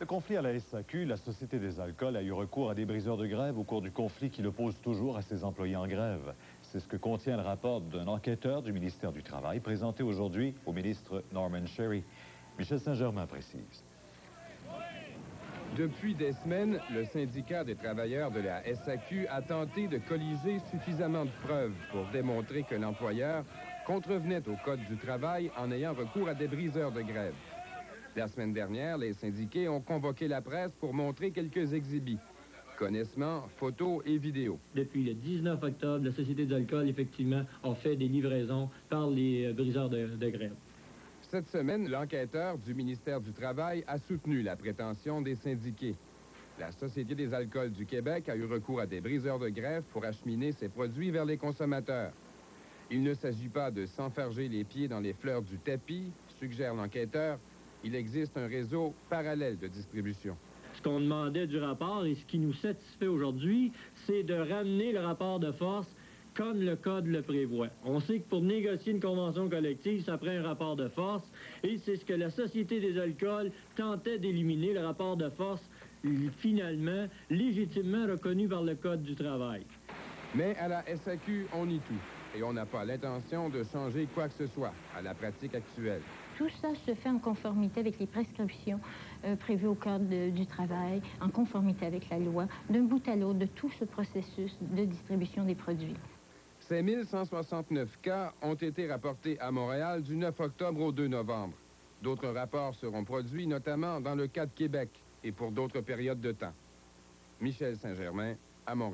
Le conflit à la SAQ, la Société des alcools, a eu recours à des briseurs de grève au cours du conflit qui l'oppose toujours à ses employés en grève. C'est ce que contient le rapport d'un enquêteur du ministère du Travail présenté aujourd'hui au ministre Norman Sherry. Michel Saint-Germain précise. Depuis des semaines, le syndicat des travailleurs de la SAQ a tenté de colliger suffisamment de preuves pour démontrer que l'employeur contrevenait au Code du travail en ayant recours à des briseurs de grève. La semaine dernière, les syndiqués ont convoqué la presse pour montrer quelques exhibits. Connaissements, photos et vidéos. Depuis le 19 octobre, la Société des alcools, effectivement, a fait des livraisons par les briseurs de grève. Cette semaine, l'enquêteur du ministère du Travail a soutenu la prétention des syndiqués. La Société des alcools du Québec a eu recours à des briseurs de grève pour acheminer ses produits vers les consommateurs. Il ne s'agit pas de s'enfarger les pieds dans les fleurs du tapis, suggère l'enquêteur. Il existe un réseau parallèle de distribution. Ce qu'on demandait du rapport et ce qui nous satisfait aujourd'hui, c'est de ramener le rapport de force comme le Code le prévoit. On sait que pour négocier une convention collective, ça prend un rapport de force et c'est ce que la Société des alcools tentait d'éliminer, le rapport de force, finalement, légitimement reconnu par le Code du travail. Mais à la SAQ, on nie tout. Et on n'a pas l'intention de changer quoi que ce soit à la pratique actuelle. Tout ça se fait en conformité avec les prescriptions prévues au Code du travail, en conformité avec la loi, d'un bout à l'autre de tout ce processus de distribution des produits. Ces 1169 cas ont été rapportés à Montréal du 9 octobre au 2 novembre. D'autres rapports seront produits, notamment dans le cas de Québec et pour d'autres périodes de temps. Michel Saint-Germain, à Montréal.